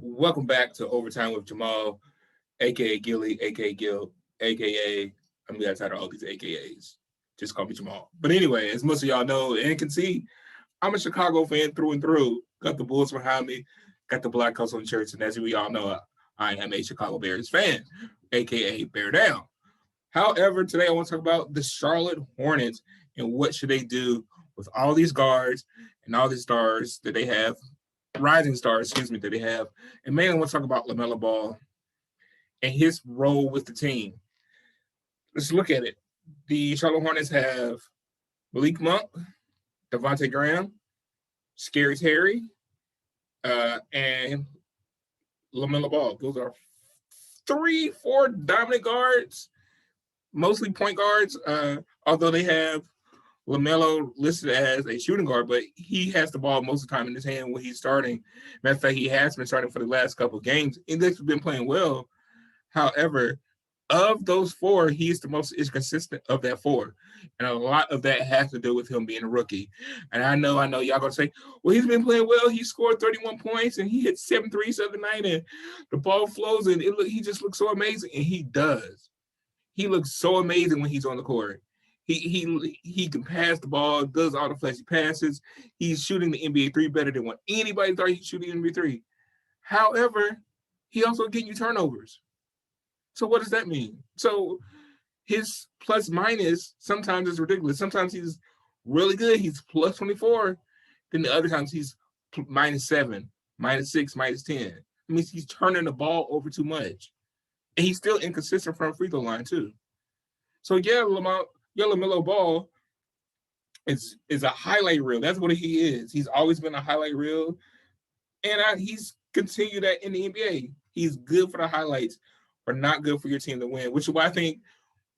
Welcome back to Overtime with Jamal, aka Gilly, aka Gil, aka I'm gonna title all these AKAs. Just call me Jamal. But anyway, as most of y'all know and can see, I'm a Chicago fan through and through. Got the Bulls behind me, got the Black House on shirts, and as we all know, I am a Chicago Bears fan, aka Bear Down. However, today I want to talk about the Charlotte Hornets and what should they do with all these guards and all these stars that they have, rising stars, that they have. And mainly I want to talk about LaMelo Ball and his role with the team. Let's look at it. The Charlotte Hornets have Malik Monk, Devontae Graham, Scary Terry, and LaMelo Ball. Those are 4 dominant guards, mostly point guards, although they have LaMelo listed as a shooting guard, but he has the ball most of the time in his hand when he's starting. Matter of fact, he has been starting for the last couple of games. He's been playing well. However, of those 4, he's the most consistent of that 4. And a lot of that has to do with him being a rookie. And I know y'all going to say, well, he's been playing well. He scored 31 points and he hit 7 threes the other night and the ball flows and he just looks so amazing. And he does. He looks so amazing when he's on the court. He can pass the ball, does all the flashy passes. He's shooting the NBA 3 better than what anybody thought he'd shoot the NBA 3. However, he also getting you turnovers. So what does that mean? So his plus minus sometimes is ridiculous. Sometimes he's really good. He's plus 24. Then the other times he's minus 7, minus 6, minus 10. It means he's turning the ball over too much. And he's still inconsistent from free throw line too. So yeah, LaMelo Ball is a highlight reel. That's what he is. He's always been a highlight reel. And he's continued that in the NBA. He's good for the highlights, but not good for your team to win, which is why I think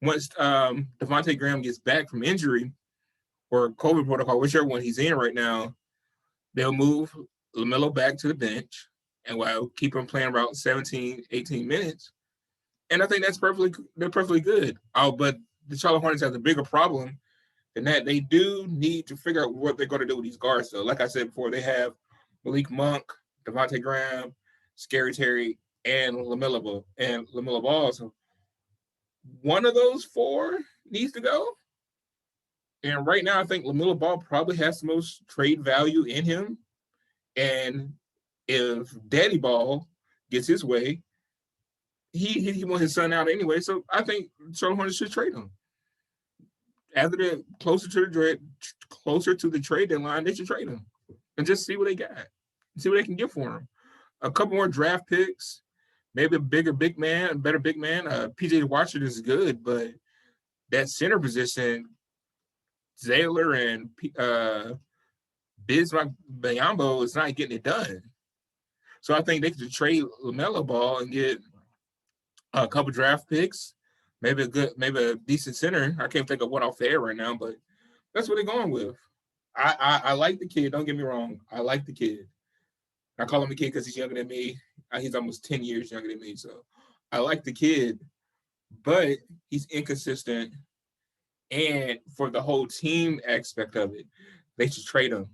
once Devontae Graham gets back from injury or COVID protocol, whichever one he's in right now, they'll move LaMelo back to the bench and while keep him playing around 17, 18 minutes. And I think they're perfectly good. But the Charlotte Hornets have a bigger problem than that. They do need to figure out what they're going to do with these guards. So, like I said before, they have Malik Monk, Devontae Graham, Scary Terry, and LaMelo Ball. So one of those 4 needs to go. And right now, I think LaMelo Ball probably has the most trade value in him. And if Daddy Ball gets his way, he wants his son out anyway. So I think Charlotte Hornets should trade him. After they're closer to the trade deadline, they should trade him and just see what they got, see what they can get for him. A couple more draft picks, maybe a better big man. PJ Washington is good, but that center position, Zaylor and Bismack Biyombo is not getting it done. So I think they could trade LaMelo Ball and get a couple draft picks, maybe a decent center. I can't think of one off the air right now, but that's what they're going with. I like the kid. Don't get me wrong. I like the kid. I call him a kid because he's younger than me. He's almost 10 years younger than me. So I like the kid, but he's inconsistent. And for the whole team aspect of it, they should trade him.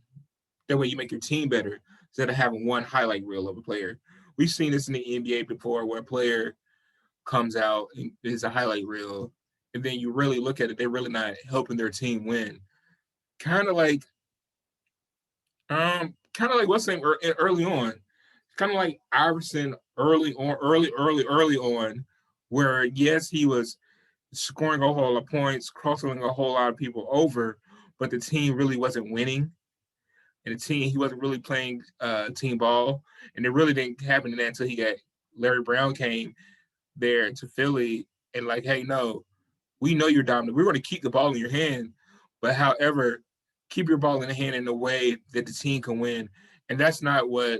That way you make your team better instead of having one highlight reel of a player. We've seen this in the NBA before where a player comes out and is a highlight reel, and then you really look at it, they're really not helping their team win. Kind of like what's name early on. Kind of like Iverson early on, where yes, he was scoring a whole lot of points, crossing a whole lot of people over, but the team really wasn't winning. And he wasn't really playing team ball. And it really didn't happen to that until Larry Brown came there to Philly and like, hey, no, we know you're dominant. We're going to keep the ball in your hand, but however, keep your ball in the hand in a way that the team can win. And that's not where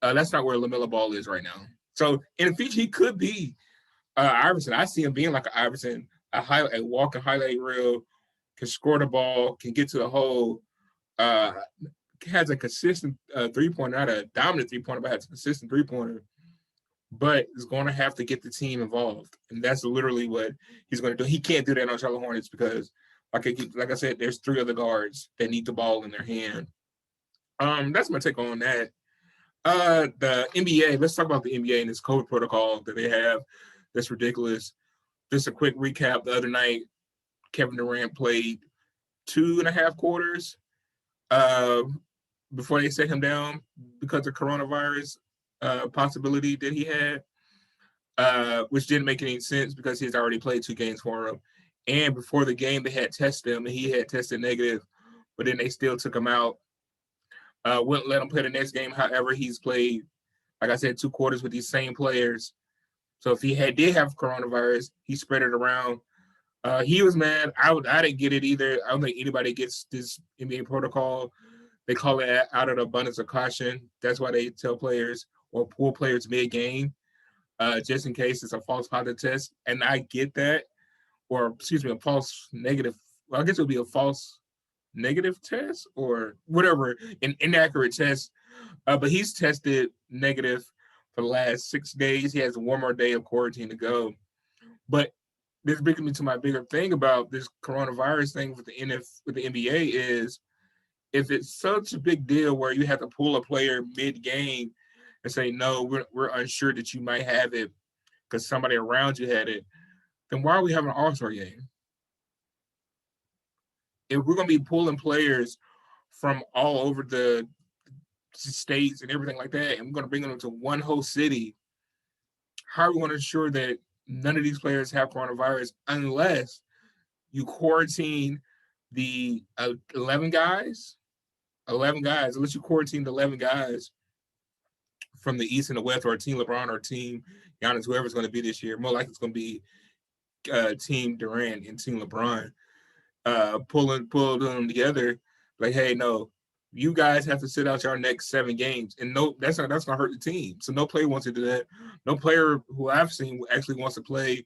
LaMelo Ball is right now. So in the future, he could be Iverson. I see him being like an Iverson, a walking highlight reel, can score the ball, can get to the hole, has a consistent 3-pointer, not a dominant 3-pointer, but has a consistent 3-pointer. But is going to have to get the team involved, and that's literally what he's going to do. He can't do that on Charlotte Hornets because, like I said, there's 3 other guards that need the ball in their hand. That's my take on that. The NBA. Let's talk about the NBA and this COVID protocol that they have. That's ridiculous. Just a quick recap. The other night, Kevin Durant played 2.5 quarters before they set him down because of coronavirus possibility that he had, which didn't make any sense because he's already played 2 games for him. And before the game, they had tested him, and he had tested negative, but then they still took him out. Wouldn't let him play the next game. However, he's played, like I said, 2 quarters with these same players. So if he did have coronavirus, he spread it around. He was mad. I didn't get it either. I don't think anybody gets this NBA protocol. They call it out of the abundance of caution. That's why they tell players or pull players mid-game, just in case it's a false positive test. And I get that, or excuse me, a false negative. Well, I guess it would be a false negative test or whatever, an inaccurate test. But he's tested negative for the last 6 days. He has one more day of quarantine to go. But this brings me to my bigger thing about this coronavirus thing with the NBA is, if it's such a big deal where you have to pull a player mid-game and say, no, we're unsure that you might have it because somebody around you had it, then why are we having an all-star game? If we're going to be pulling players from all over the states and everything like that, and we're going to bring them to one whole city, how are we going to ensure that none of these players have coronavirus unless you quarantine the 11 guys? 11 guys, unless you quarantine the 11 guys from the East and the West, or Team LeBron or Team Giannis, whoever's going to be this year. More likely it's going to be Team Durant and Team LeBron. Pull them together, like, hey, no, you guys have to sit out your next 7 games, and no, that's gonna hurt the team. So no player wants to do that. No player who I've seen actually wants to play.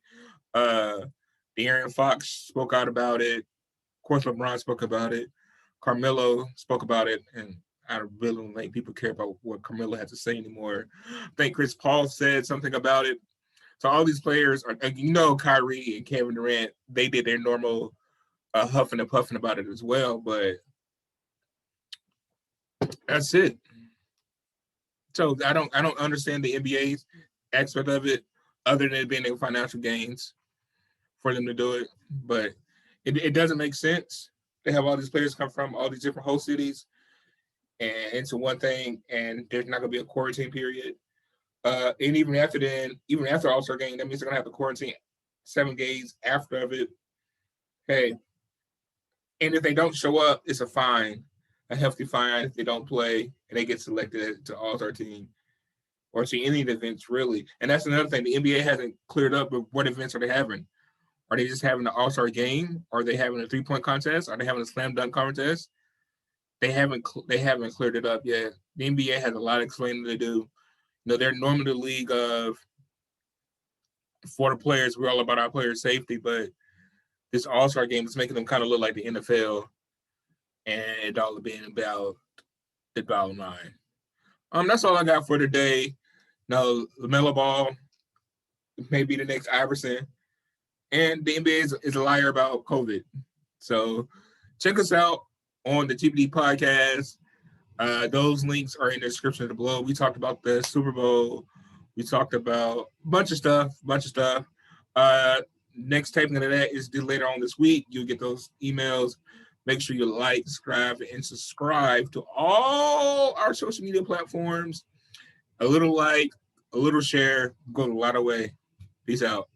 De'Aaron Fox spoke out about it. Of course, LeBron spoke about it. Carmelo spoke about it, and I really don't think people care about what Carmelo had to say anymore. I think Chris Paul said something about it. So all these players are, Kyrie and Kevin Durant, they did their normal huffing and puffing about it as well, but that's it. So I don't understand the NBA's aspect of it, other than it being a financial gains for them to do it. But it doesn't make sense. They have all these players come from all these different host cities and into one thing, and there's not gonna be a quarantine period. And even after All-Star game, that means they're gonna have to quarantine 7 days after of it. Hey, and if they don't show up, it's a fine, a hefty fine if they don't play and they get selected to All-Star team or to any of the events, really. And that's another thing. The NBA hasn't cleared up with what events are they having. Are they just having an All-Star game? Are they having a 3-point contest? Are they having a slam dunk contest? They haven't cleared it up yet. The NBA has a lot of explaining to do. They're normally the league of, for the players, we're all about our players' safety, but this All-Star game is making them kind of look like the NFL, and it all being about the bottom line. That's all I got for today. Now, LaMelo Ball may be the next Iverson, and the NBA is a liar about COVID. So check us out on the TBD podcast. Those links are in the description below. We talked about the Super Bowl. We talked about a bunch of stuff. Next taping of that is due later on this week. You'll get those emails. Make sure you like, subscribe to all our social media platforms. A little like, a little share, go a lot of way. Peace out.